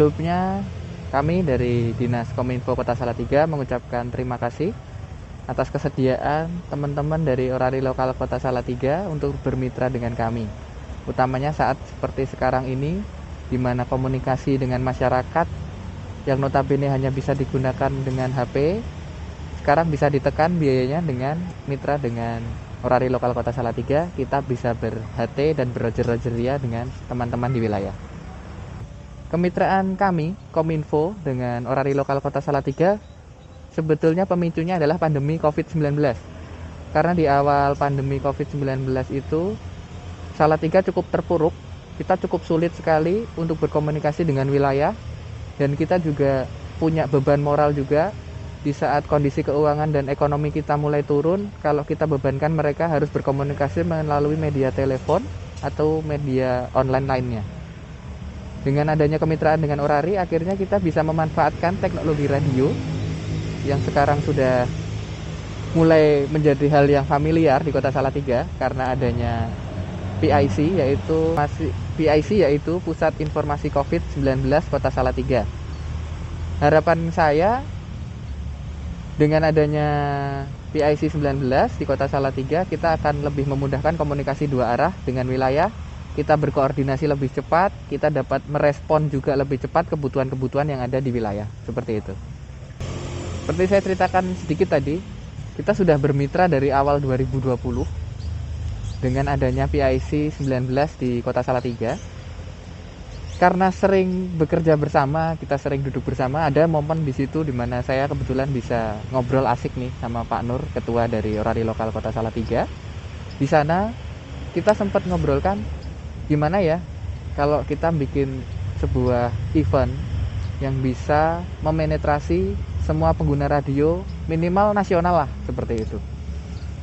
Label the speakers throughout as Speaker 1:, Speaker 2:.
Speaker 1: Sebelumnya kami dari Dinas Kominfo Kota Salatiga mengucapkan terima kasih atas kesediaan teman-teman dari Orari Lokal Kota Salatiga untuk bermitra dengan kami. Utamanya saat seperti sekarang ini, di mana komunikasi dengan masyarakat yang notabene hanya bisa digunakan dengan HP, sekarang bisa ditekan biayanya dengan mitra dengan Orari Lokal Kota Salatiga. Kita bisa ber-HT dan berojer-ojeria dengan teman-teman di wilayah. Kemitraan kami, Kominfo, dengan Orari Lokal Kota Salatiga sebetulnya pemicunya adalah pandemi COVID-19. Karena di awal pandemi COVID-19 itu Salatiga cukup terpuruk, kita cukup sulit sekali untuk berkomunikasi dengan wilayah, dan kita juga punya beban moral juga di saat kondisi keuangan dan ekonomi kita mulai turun. Kalau kita bebankan mereka harus berkomunikasi melalui media telepon atau media online lainnya. Dengan adanya kemitraan dengan Orari, akhirnya kita bisa memanfaatkan teknologi radio yang sekarang sudah mulai menjadi hal yang familiar di Kota Salatiga karena adanya PIC yaitu Pusat Informasi COVID-19 Kota Salatiga. Harapan saya dengan adanya PIC 19 di Kota Salatiga, kita akan lebih memudahkan komunikasi dua arah dengan wilayah. Kita berkoordinasi lebih cepat, kita dapat merespon juga lebih cepat kebutuhan-kebutuhan yang ada di wilayah. Seperti itu. Seperti saya ceritakan sedikit tadi, kita sudah bermitra dari awal 2020 dengan adanya PIC 19 di Kota Salatiga. Karena sering bekerja bersama, kita sering duduk bersama, ada momen di situ di mana saya kebetulan bisa ngobrol asik nih sama Pak Nur, ketua dari Orari Lokal Kota Salatiga. Di sana kita sempat ngobrolkan gimana ya kalau kita bikin sebuah event yang bisa memenetrasi semua pengguna radio minimal nasional lah, seperti itu.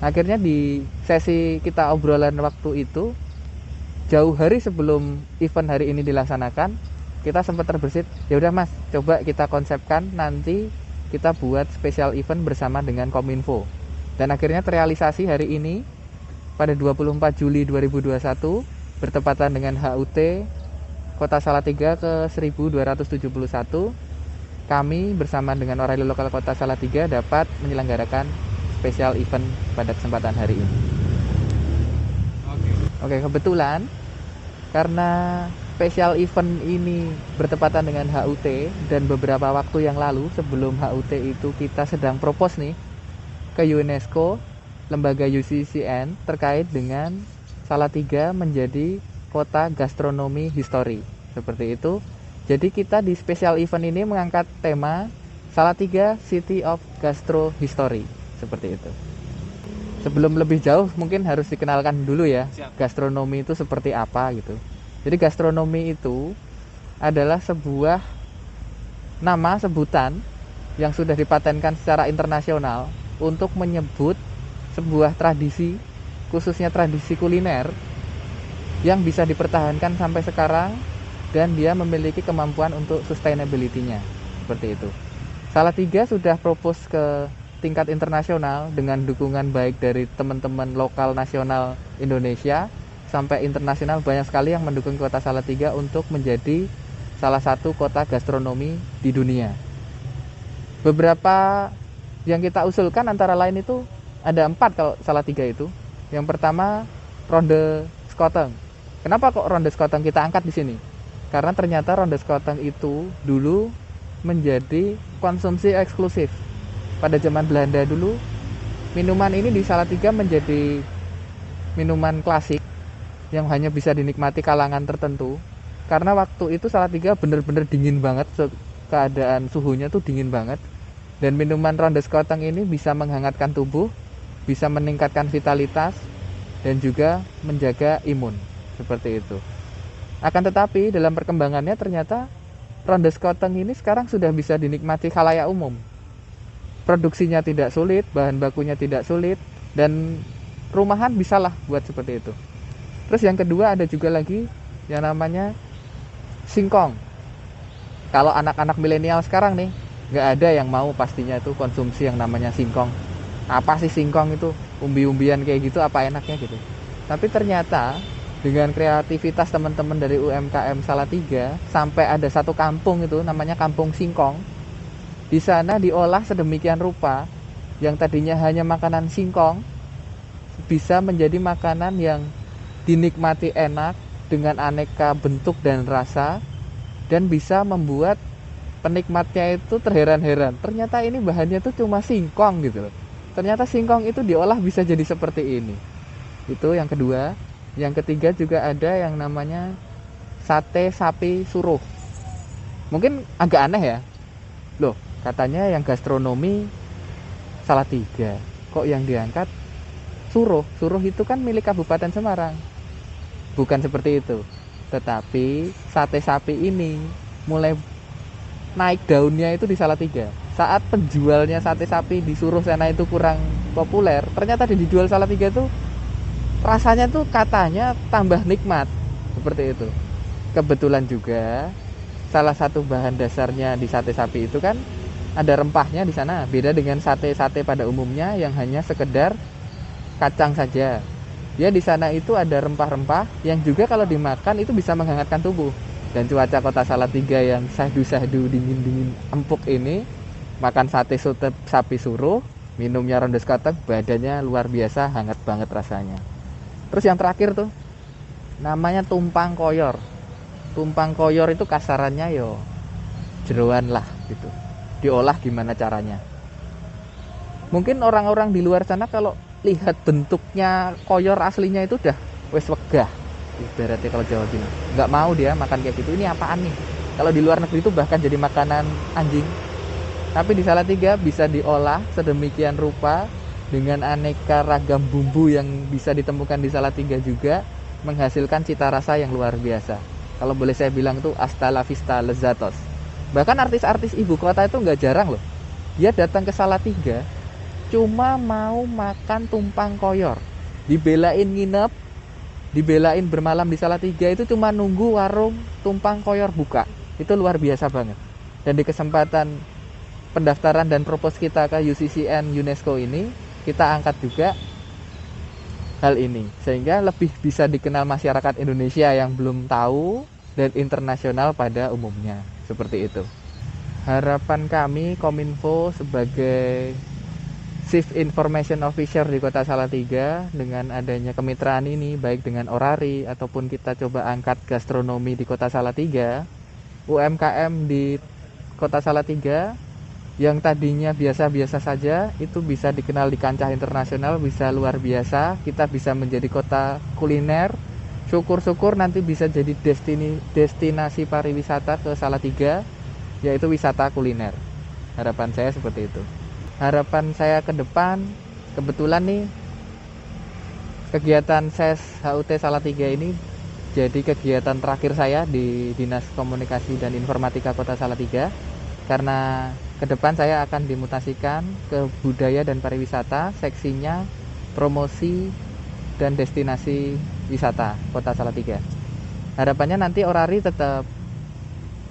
Speaker 1: Akhirnya di sesi kita obrolan waktu itu, jauh hari sebelum event hari ini dilaksanakan, kita sempat terbersit, ya udah Mas, coba kita konsepkan nanti kita buat spesial event bersama dengan Kominfo. Dan akhirnya terrealisasi hari ini pada 24 Juli 2021 bertepatan dengan HUT Kota Salatiga ke 1271. Kami bersama dengan Orari Lokal Kota Salatiga dapat menyelenggarakan spesial event pada kesempatan hari ini. Oke, kebetulan karena spesial event ini bertepatan dengan HUT dan beberapa waktu yang lalu sebelum HUT itu kita sedang propose nih ke UNESCO, lembaga UCCN terkait dengan Salatiga menjadi kota gastronomi histori. Seperti itu. Jadi kita di special event ini mengangkat tema Salatiga City of Gastro History, seperti itu. Sebelum lebih jauh mungkin harus dikenalkan dulu ya, gastronomi itu seperti apa gitu. Jadi gastronomi itu adalah sebuah nama sebutan yang sudah dipatenkan secara internasional untuk menyebut sebuah tradisi, khususnya tradisi kuliner yang bisa dipertahankan sampai sekarang dan dia memiliki kemampuan untuk sustainability-nya, seperti itu. Salatiga sudah propose ke tingkat internasional dengan dukungan baik dari teman-teman lokal nasional Indonesia sampai internasional. Banyak sekali yang mendukung Kota Salatiga untuk menjadi salah satu kota gastronomi di dunia. Beberapa yang kita usulkan antara lain itu ada 4 kalau Salatiga itu. Yang pertama, ronde Sekoteng. Kenapa kok ronde Sekoteng kita angkat di sini? Karena ternyata ronde Sekoteng itu dulu menjadi konsumsi eksklusif. Pada zaman Belanda dulu, minuman ini di Salatiga menjadi minuman klasik yang hanya bisa dinikmati kalangan tertentu. Karena waktu itu Salatiga benar-benar dingin banget, keadaan suhunya tuh dingin banget. Dan minuman ronde Sekoteng ini bisa menghangatkan tubuh, bisa meningkatkan vitalitas, dan juga menjaga imun. Seperti itu. Akan tetapi dalam perkembangannya ternyata ronde Sekoteng ini sekarang sudah bisa dinikmati khalayak umum. Produksinya tidak sulit, bahan bakunya tidak sulit, dan rumahan bisalah buat seperti itu. Terus yang kedua ada juga lagi yang namanya singkong. Kalau anak-anak milenial sekarang nih, nggak ada yang mau pastinya itu konsumsi yang namanya singkong. Apa sih singkong itu? Umbi-umbian kayak gitu, apa enaknya gitu. Tapi ternyata dengan kreativitas teman-teman dari UMKM Salatiga, sampai ada satu kampung itu namanya Kampung Singkong. Di sana diolah sedemikian rupa yang tadinya hanya makanan singkong bisa menjadi makanan yang dinikmati enak dengan aneka bentuk dan rasa, dan bisa membuat penikmatnya itu terheran-heran. Ternyata ini bahannya tuh cuma singkong gitu loh. Ternyata singkong itu diolah bisa jadi seperti ini. Itu yang kedua. Yang ketiga juga ada yang namanya sate sapi suruh. Mungkin agak aneh ya. Loh, katanya yang gastronomi Salatiga, kok yang diangkat suruh? Suruh itu kan milik Kabupaten Semarang. Bukan seperti itu. Tetapi sate sapi ini mulai naik daunnya itu di Salatiga. Saat penjualnya sate sapi di Suruh sana itu kurang populer, ternyata dijual Salatiga itu rasanya tuh katanya tambah nikmat. Seperti itu. Kebetulan juga salah satu bahan dasarnya di sate sapi itu kan ada rempahnya di sana. Beda dengan sate-sate pada umumnya yang hanya sekedar kacang saja. Ya, di sana itu ada rempah-rempah yang juga kalau dimakan itu bisa menghangatkan tubuh. Dan cuaca kota Salatiga yang sahdu-sahdu dingin-dingin empuk ini, makan sate sapi suruh, minumnya rondes kotak, badannya luar biasa hangat banget rasanya. Terus yang terakhir tuh namanya tumpang koyor. Tumpang koyor itu kasarannya yo jeroan lah gitu. Diolah gimana caranya? Mungkin orang-orang di luar sana kalau lihat bentuknya koyor aslinya itu udah wes wegah. Ibaratnya kalau Jawa Timur, nggak mau dia makan kayak gitu. Ini apaan nih? Kalau di luar negeri itu bahkan jadi makanan anjing. Tapi di Salatiga bisa diolah sedemikian rupa dengan aneka ragam bumbu yang bisa ditemukan di Salatiga juga, menghasilkan cita rasa yang luar biasa. Kalau boleh saya bilang tuh hasta la vista lezatos. Bahkan artis-artis ibu kota itu nggak jarang loh. Dia datang ke Salatiga cuma mau makan tumpang koyor. Dibelain nginep, dibelain bermalam di Salatiga itu cuma nunggu warung tumpang koyor buka. Itu luar biasa banget. Dan di kesempatan pendaftaran dan propose kita ke UCCN UNESCO ini, kita angkat juga hal ini sehingga lebih bisa dikenal masyarakat Indonesia yang belum tahu dan internasional pada umumnya. Seperti itu. Harapan kami Kominfo sebagai Chief Information Officer di Kota Salatiga, dengan adanya kemitraan ini baik dengan Orari ataupun kita coba angkat gastronomi di Kota Salatiga, UMKM di Kota Salatiga yang tadinya biasa-biasa saja itu bisa dikenal di kancah internasional, bisa luar biasa. Kita bisa menjadi kota kuliner. Syukur-syukur nanti bisa jadi destinasi pariwisata ke Salatiga, yaitu wisata kuliner. Harapan saya seperti itu. Harapan saya ke depan, kebetulan nih kegiatan SES HUT Salatiga ini jadi kegiatan terakhir saya di Dinas Komunikasi dan Informatika Kota Salatiga, karena ke depan saya akan dimutasikan ke budaya dan pariwisata, seksinya promosi dan destinasi wisata Kota Salatiga. Harapannya nanti Orari tetap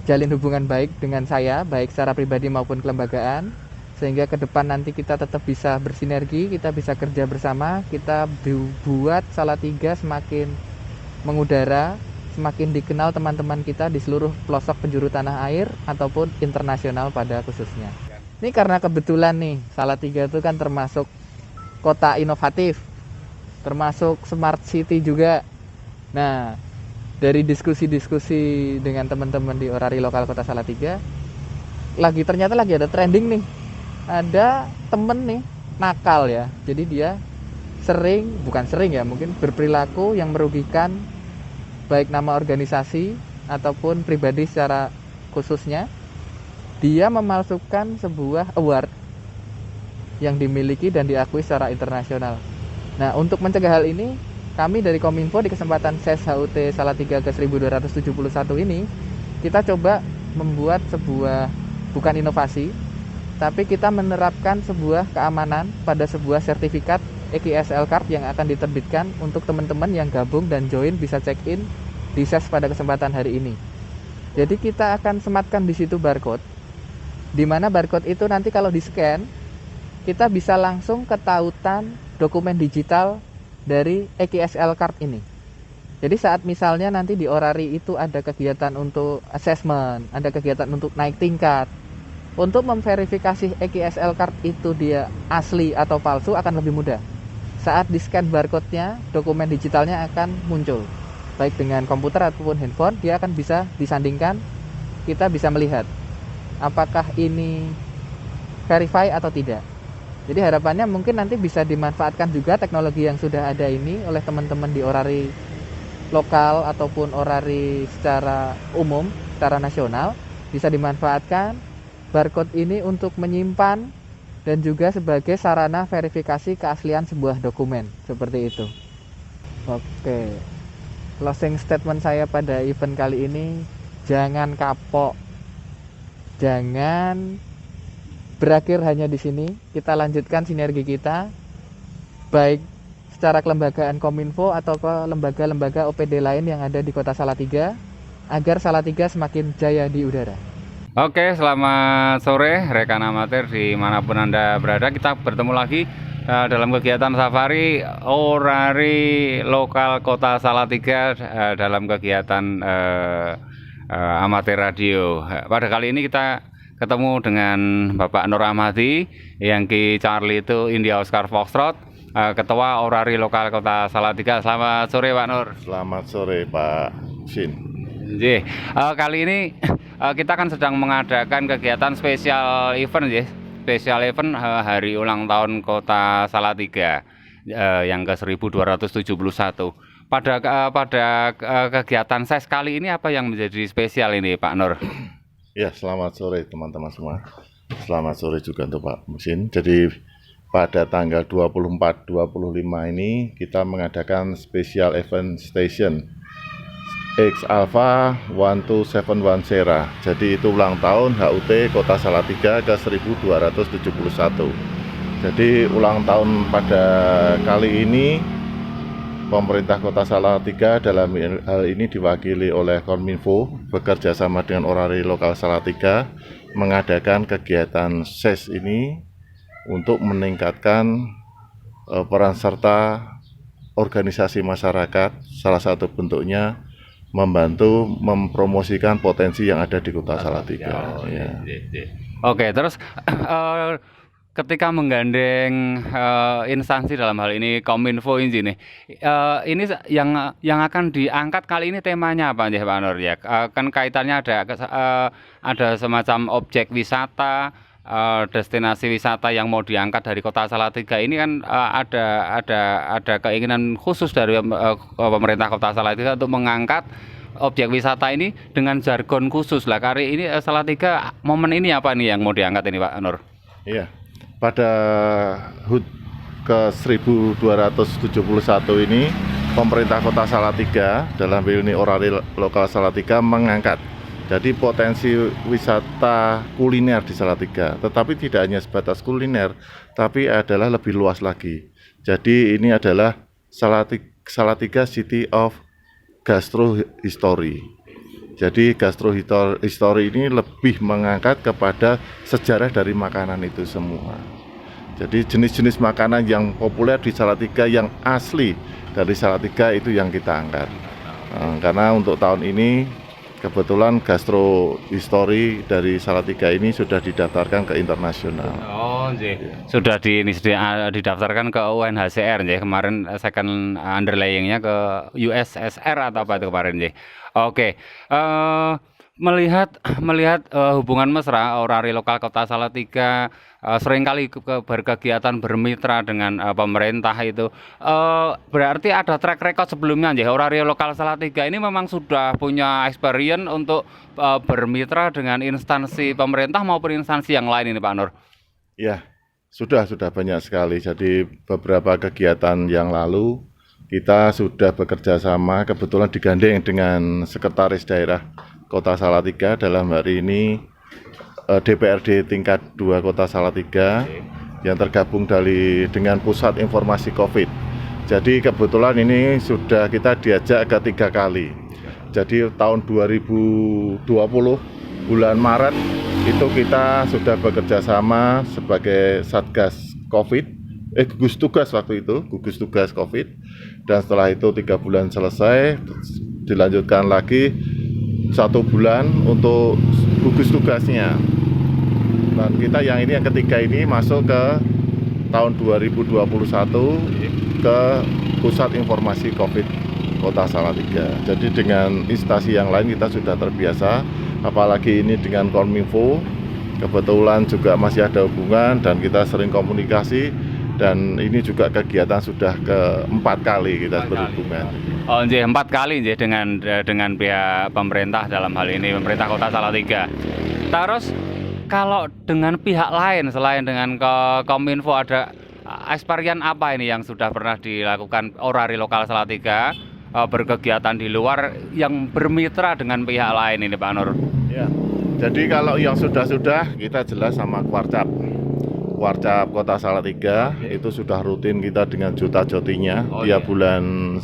Speaker 1: jalin hubungan baik dengan saya, baik secara pribadi maupun kelembagaan, sehingga ke depan nanti kita tetap bisa bersinergi, kita bisa kerja bersama, kita buat Salatiga semakin mengudara, semakin dikenal teman-teman kita di seluruh pelosok penjuru tanah air ataupun internasional pada khususnya. Ini karena kebetulan nih, Salatiga itu kan termasuk kota inovatif, termasuk smart city juga. Nah, dari diskusi-diskusi dengan teman-teman di Orari Lokal Kota Salatiga, ternyata lagi ada trending nih. Ada temen nih, nakal ya. Jadi dia bukan sering ya, mungkin berperilaku yang merugikan baik nama organisasi ataupun pribadi secara khususnya. Dia memalsukan sebuah award yang dimiliki dan diakui secara internasional. Nah, untuk mencegah hal ini, kami dari Kominfo di kesempatan SES HUT Salatiga ke-1271 ini, kita coba membuat sebuah, bukan inovasi, tapi kita menerapkan sebuah keamanan pada sebuah sertifikat EQSL Card yang akan diterbitkan untuk teman-teman yang gabung dan join bisa check-in di SES pada kesempatan hari ini. Jadi kita akan sematkan di situ barcode, di mana barcode itu nanti kalau di-scan, kita bisa langsung ketautan dokumen digital dari EQSL Card ini. Jadi saat misalnya nanti di orari itu ada kegiatan untuk assessment, ada kegiatan untuk naik tingkat, untuk memverifikasi EKSL card itu dia asli atau palsu akan lebih mudah. Saat di scan barcode-nya, dokumen digitalnya akan muncul. Baik dengan komputer ataupun handphone, dia akan bisa disandingkan, kita bisa melihat apakah ini verify atau tidak. Jadi harapannya mungkin nanti bisa dimanfaatkan juga teknologi yang sudah ada ini oleh teman-teman di orari lokal ataupun orari secara umum, secara nasional, bisa dimanfaatkan barcode ini untuk menyimpan dan juga sebagai sarana verifikasi keaslian sebuah dokumen, seperti itu. Oke, closing statement saya pada event kali ini, jangan kapok, jangan berakhir hanya di sini. Kita lanjutkan sinergi kita, baik secara kelembagaan Kominfo atau ke lembaga-lembaga OPD lain yang ada di Kota Salatiga, agar Salatiga semakin jaya di udara.
Speaker 2: Oke, selamat sore rekan amatir dimanapun Anda berada. Kita bertemu lagi dalam kegiatan safari orari lokal Kota Salatiga dalam kegiatan amatir radio. Pada kali ini kita ketemu dengan Bapak Nur Ahmadi, Yankee Charlie itu India Oscar Foxtrot, Ketua Orari Lokal Kota Salatiga. Selamat sore Pak Nur.
Speaker 3: Selamat sore Pak Sin.
Speaker 2: Kali ini kita kan sedang mengadakan kegiatan spesial event ya. Spesial event hari ulang tahun Kota Salatiga yang ke-1271. Pada kegiatan SES kali ini apa yang menjadi spesial ini Pak Nur?
Speaker 3: Ya, selamat sore teman-teman semua. Selamat sore juga untuk Pak Musin. Jadi pada tanggal 24-25 ini kita mengadakan special event station X Alpha 1271 Sera. Jadi itu ulang tahun HUT Kota Salatiga ke-1271. Jadi ulang tahun pada kali ini pemerintah Kota Salatiga dalam hal ini diwakili oleh Kominfo bekerja sama dengan Orari Lokal Salatiga mengadakan kegiatan SES ini untuk meningkatkan peran serta organisasi masyarakat. Salah satu bentuknya membantu mempromosikan potensi yang ada di Kota Salatiga.
Speaker 2: Oke, terus ketika menggandeng instansi dalam hal ini Kominfo ini yang akan diangkat kali ini temanya apa Pak Nur ya? Kan kaitannya ada semacam objek wisata, destinasi wisata yang mau diangkat dari Kota Salatiga ini kan ada keinginan khusus dari pemerintah Kota Salatiga untuk mengangkat objek wisata ini dengan jargon khusus lah. Kali ini Salatiga momen ini apa nih yang mau diangkat ini Pak Nur?
Speaker 3: Iya. Pada HUT ke-1271 ini pemerintah Kota Salatiga dalam hal ini Orari Lokal Salatiga mengangkat jadi potensi wisata kuliner di Salatiga, tetapi tidak hanya sebatas kuliner, tapi adalah lebih luas lagi. Jadi ini adalah Salatiga City of Gastro History. Jadi gastro history ini lebih mengangkat kepada sejarah dari makanan itu semua. Jadi jenis-jenis makanan yang populer di Salatiga yang asli dari Salatiga itu yang kita angkat. Karena untuk tahun ini kebetulan gastro history dari Salatiga ini sudah didaftarkan ke internasional.
Speaker 2: Oh, sudah didaftarkan ke UNHCR kemarin second underlyingnya ke USSR atau apa itu kemarin Oke, melihat hubungan mesra Orari Lokal Kota Salatiga seringkali berkegiatan bermitra dengan pemerintah itu berarti ada track record sebelumnya Orari Lokal Salatiga ini memang sudah punya experience untuk bermitra dengan instansi pemerintah maupun instansi yang lain ini Pak Nur.
Speaker 3: Ya, sudah banyak sekali. Jadi beberapa kegiatan yang lalu kita sudah bekerja sama, kebetulan digandeng dengan Sekretaris Daerah Kota Salatiga dalam hari ini DPRD tingkat 2 Kota Salatiga yang tergabung dengan Pusat Informasi COVID. Jadi kebetulan ini sudah kita diajak ke 3 kali. Jadi tahun 2020 bulan Maret itu kita sudah bekerja sama sebagai Satgas COVID gugus tugas waktu itu, gugus tugas COVID. Dan setelah itu 3 bulan selesai, dilanjutkan lagi 1 bulan untuk gugus tugasnya. Dan kita yang ketiga ini masuk ke tahun 2021 ke Pusat Informasi COVID Kota Salatiga. Jadi dengan instansi yang lain kita sudah terbiasa, apalagi ini dengan Kominfo, kebetulan juga masih ada hubungan dan kita sering komunikasi. Dan ini juga kegiatan sudah ke-4 kali kita berhubungan.
Speaker 2: Oh, nggih 4 kali nggih dengan pihak pemerintah, dalam hal ini pemerintah Kota Salatiga. Terus kalau dengan pihak lain selain dengan Kominfo, ada eksperian apa ini yang sudah pernah dilakukan Orari Lokal Salatiga berkegiatan di luar yang bermitra dengan pihak lain ini, Pak Nur?
Speaker 3: Ya. Jadi kalau yang sudah kita jelas sama Warcap Kota Salatiga, itu sudah rutin kita dengan Jota Jotinya. Bulan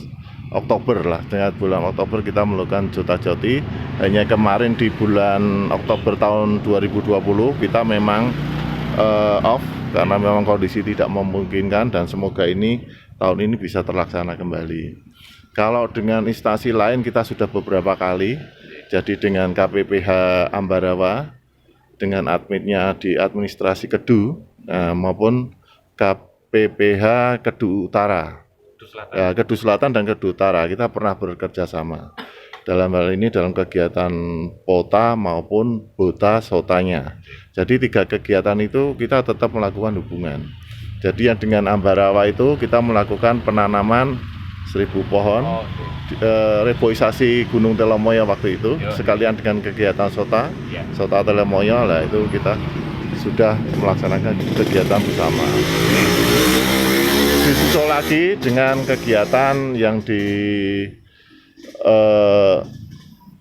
Speaker 3: Oktober lah, dengan bulan Oktober kita melakukan Jota Joti. Hanya kemarin di bulan Oktober tahun 2020 kita memang off karena memang kondisi tidak memungkinkan, dan semoga ini tahun ini bisa terlaksana kembali. Kalau dengan instansi lain kita sudah beberapa kali, jadi dengan KPPH Ambarawa, dengan adminnya di administrasi Kedu, maupun KPPH Kedu Utara, Kedu Selatan dan Kedu Utara, kita pernah bekerja sama. Dalam hal ini dalam kegiatan POTA maupun BOTA SOTA-nya. Jadi 3 kegiatan itu kita tetap melakukan hubungan. Jadi yang dengan Ambarawa itu kita melakukan penanaman 1000 pohon, reboisasi Gunung Telemoyo waktu itu, sekalian dengan kegiatan SOTA Telemoyo lah, itu kita sudah melaksanakan kegiatan bersama. Disusul lagi dengan kegiatan yang di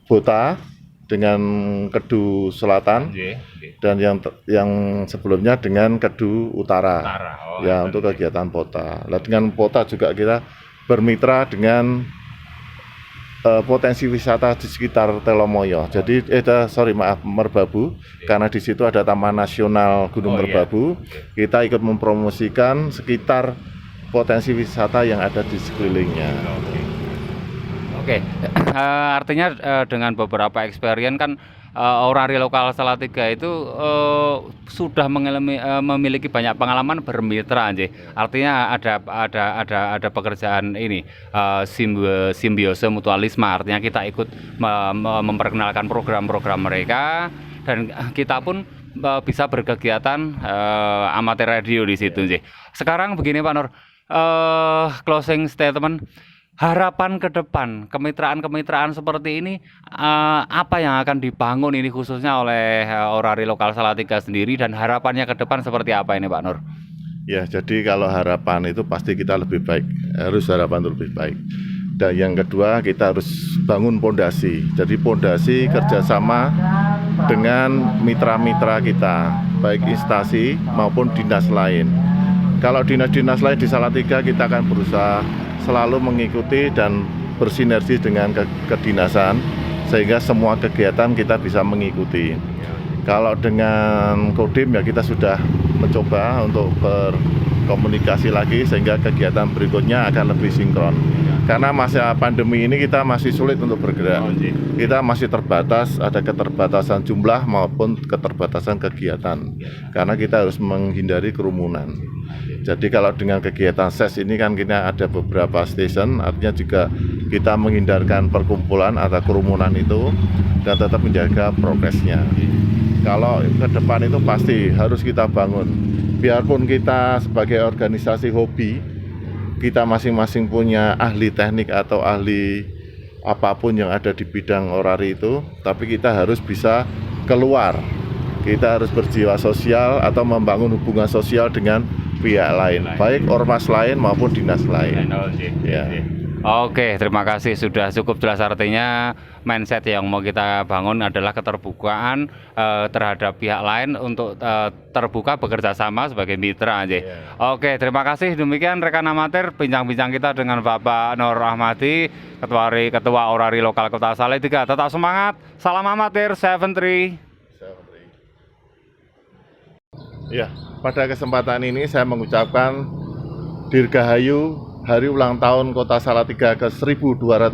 Speaker 3: BOTA dengan Kedu Selatan, dan yang sebelumnya dengan Kedu Utara, untuk kegiatan POTA. Nah, dengan POTA juga kita bermitra dengan potensi wisata di sekitar Telemoyo. Jadi Merbabu, karena di situ ada Taman Nasional Gunung Merbabu. Kita ikut mempromosikan sekitar potensi wisata yang ada di sekelilingnya.
Speaker 2: Oke. Artinya dengan beberapa experience kan Orari Lokal Salatiga itu sudah memiliki banyak pengalaman bermitra, nggih. Artinya ada pekerjaan ini simbiose mutualisme. Artinya kita ikut memperkenalkan program-program mereka, dan kita pun bisa berkegiatan amatir radio di situ, nggih. Sekarang begini, Pak Nur, closing statement. Harapan ke depan, kemitraan seperti ini, apa yang akan dibangun ini khususnya oleh Orari Lokal Salatiga sendiri, dan harapannya ke depan seperti apa ini, Pak Nur?
Speaker 3: Ya, jadi kalau harapan itu pasti kita lebih baik, harus harapan itu lebih baik. Dan yang kedua, kita harus bangun pondasi. Jadi pondasi kerjasama dengan mitra-mitra kita, baik instansi maupun dinas lain. Kalau dinas-dinas lain di Salatiga, kita akan berusaha selalu mengikuti dan bersinergi dengan kedinasan, sehingga semua kegiatan kita bisa mengikuti. Kalau dengan Kodim, ya kita sudah mencoba untuk berkomunikasi lagi, sehingga kegiatan berikutnya akan lebih sinkron. Karena masa pandemi ini kita masih sulit untuk bergerak. Kita masih terbatas, ada keterbatasan jumlah maupun keterbatasan kegiatan. Karena kita harus menghindari kerumunan. Jadi kalau dengan kegiatan SES ini kan kita ada beberapa station, artinya juga kita menghindarkan perkumpulan atau kerumunan itu dan tetap menjaga progresnya. Kalau ke depan itu pasti harus kita bangun. Biarpun kita sebagai organisasi hobi, kita masing-masing punya ahli teknik atau ahli apapun yang ada di bidang orari itu, tapi kita harus bisa keluar. Kita harus berjiwa sosial atau membangun hubungan sosial dengan pihak lain, baik ormas lain maupun dinas lain. Ya.
Speaker 2: Oke, terima kasih, sudah cukup jelas. Artinya mindset yang mau kita bangun adalah keterbukaan terhadap pihak lain untuk terbuka bekerja sama sebagai mitra. Oke, terima kasih. Demikian rekan amatir bincang-bincang kita dengan Bapak Nur Ahmadi, Ketua Orari Lokal Kota Salatiga. Tetap semangat, salam amatir 73.
Speaker 3: Ya, pada kesempatan ini saya mengucapkan Dirgahayu, hari ulang tahun Kota Salatiga ke 1271.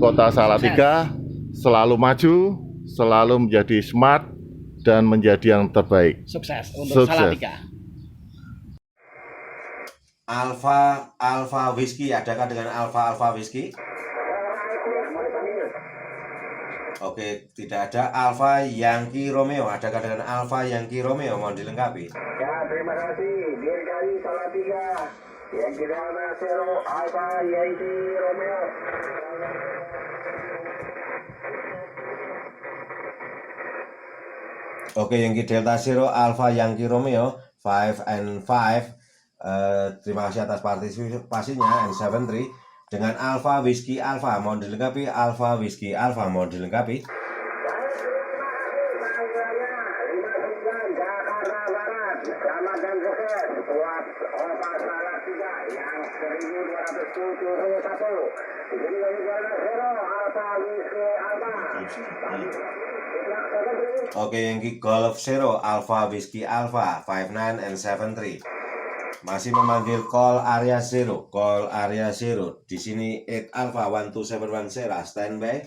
Speaker 3: Kota Salatiga selalu maju, selalu menjadi smart, dan menjadi yang terbaik.
Speaker 4: Sukses untuk Salatiga.
Speaker 5: Alfa Whiskey, adakah dengan Alfa Whiskey? Oke, tidak ada. Alfa Yankee Romeo, adakah dengan Alfa Yankee Romeo? Mohon dilengkapi.
Speaker 6: Ya, terima kasih. Dirgahayu Salatiga, Yankee Delta Zero, Alfa Yankee Romeo.
Speaker 5: Oke, Yankee Delta Zero, Alfa Yankee Romeo, 5 and 5. Terima kasih atas partisipasinya, N73. Dengan Alfa Whiskey Alfa, mohon dilengkapi. Alfa Whiskey Alfa, mohon dilengkapi.
Speaker 6: Jakarta Barat, selamat dan sukses buat Kota Salatiga yang 1271. Di sini kami Delta Zero, Alfa Whiskey Alfa.
Speaker 5: Oke, Yankee Golf Zero, Alfa Whiskey Alfa, 59 and 73. Masih memanggil call area zero. Di sini 8 Alpha 1271 Sierra, standby.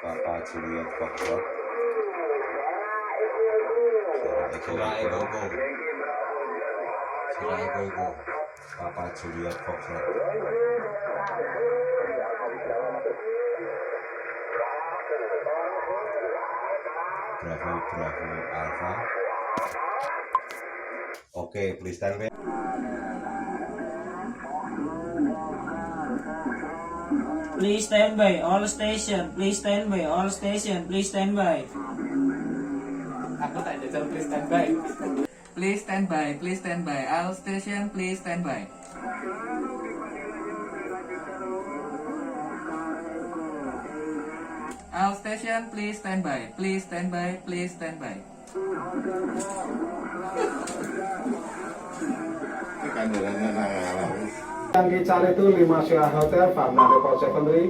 Speaker 5: Papa Juliet Foxtrot. Sierra Echo Go. Papa Juliet Foxtrot. Bravo Alpha. Oke, please stand by.
Speaker 7: Please stand by all station. Please stand by all station. Please stand by.
Speaker 1: Aku tak jajal please stand by. Please stand by, please stand by. All station, please stand by. All station, please stand by. Please stand by, please stand by.
Speaker 8: Yang dicari itu 5 Sierra Hotel, Farmland Depot Secondary,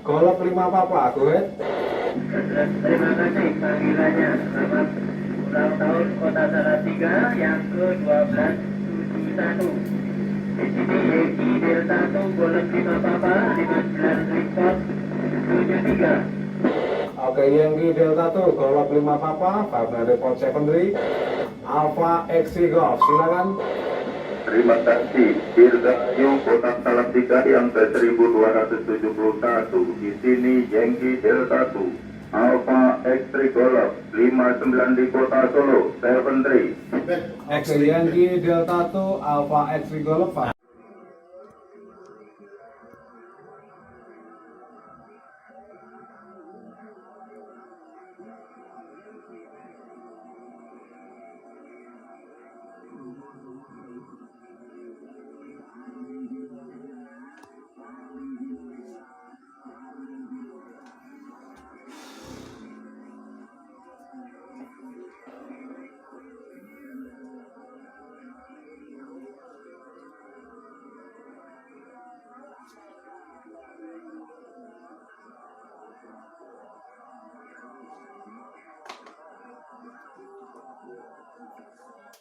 Speaker 8: Golf 5 Papa, go ahead.
Speaker 6: Terima kasih panggilannya. Selamat ulang tahun Kota Salatiga yang ke-1271. Di sini Yankee Delta 1, Golf 5 Papa, 59 Report 73.
Speaker 8: Oke, Yankee Delta 2, Golf 5 Papa, Farmland Depot Secondary, Alpha XC Golf, silakan.
Speaker 9: Terima kasih. Dirgahayu Kota Salatiga yang ke-1271. Di sini Yankee Delta 2, Alpha X3 Golf 59 di Kota Solo, 73.
Speaker 8: Oke, Yankee Delta 2, Alpha XC Golf.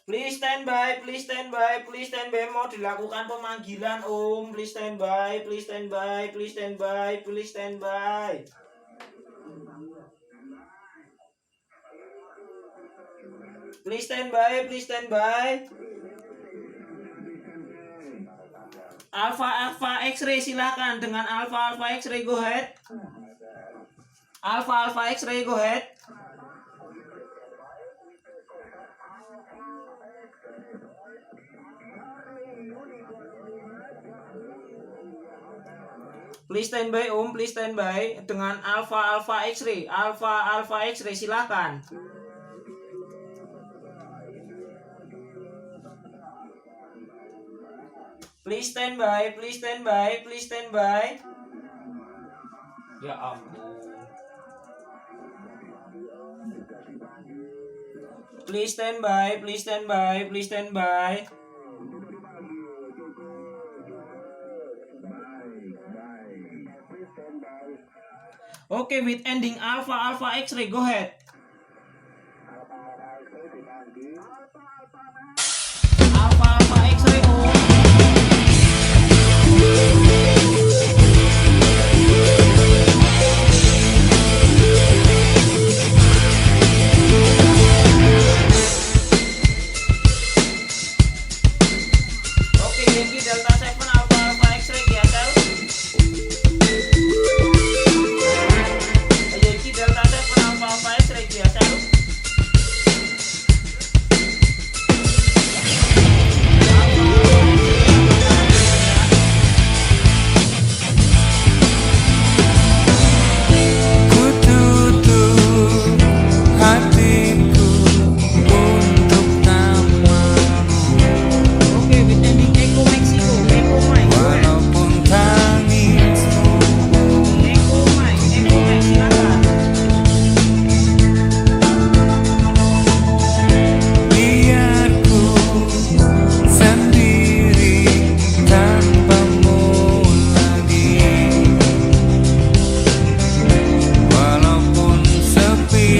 Speaker 7: Please stand by, please stand by, please stand by. Mau dilakukan pemanggilan, Om. Please stand by, please stand by, please stand by, please stand by. Please stand by, please stand by. Alpha X-ray silakan dengan Alpha X-ray, go ahead. Alpha X-ray, go ahead. Please stand by, Om. Please stand by dengan Alpha X-ray. Alpha X-ray silakan. Please stand by, please stand by, please stand by. Ya ampun. Please stand by, please stand by, please stand by. Okay, with ending Alpha X-ray, go ahead. Alpha X-ray, Om. Okay, Yankee Delta 7 Alpha X-ray, GSL. Yankee Delta 7 Alpha X-ray, GSL.
Speaker 10: Ku tutup hatiku untuk namamu,
Speaker 7: Okay, with ending Echo Mexico, Echo Mike, go ahead.
Speaker 10: walaupun tangismu
Speaker 7: Echo Mike, silakan.
Speaker 10: biar ku sendiri tanpamu lagi, walaupun sepi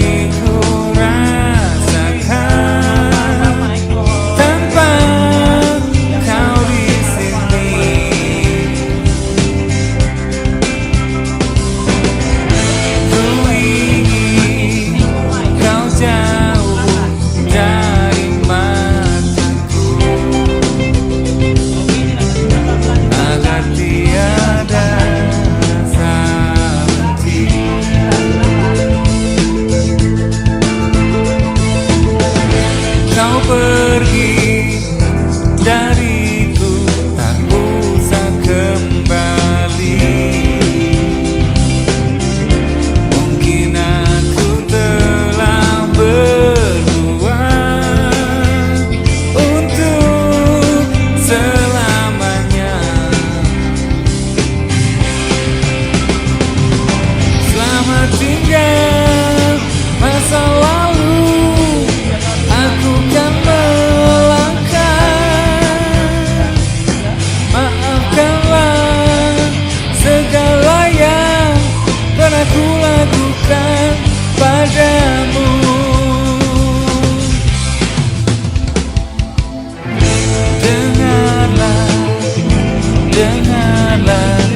Speaker 10: ku rasakan tanpa kau di sini. Ku ingin kau jauh dari mataku, agar tiada rasa benci. Kau pergi dariku, tak usah kembali. Mungkin aku telah berdua untuk selamanya. Selamat tinggal masa lalu, aku kan melangkah. Maafkanlah segala yang pernah ku lakukan padamu. Dengarlah, dengarlah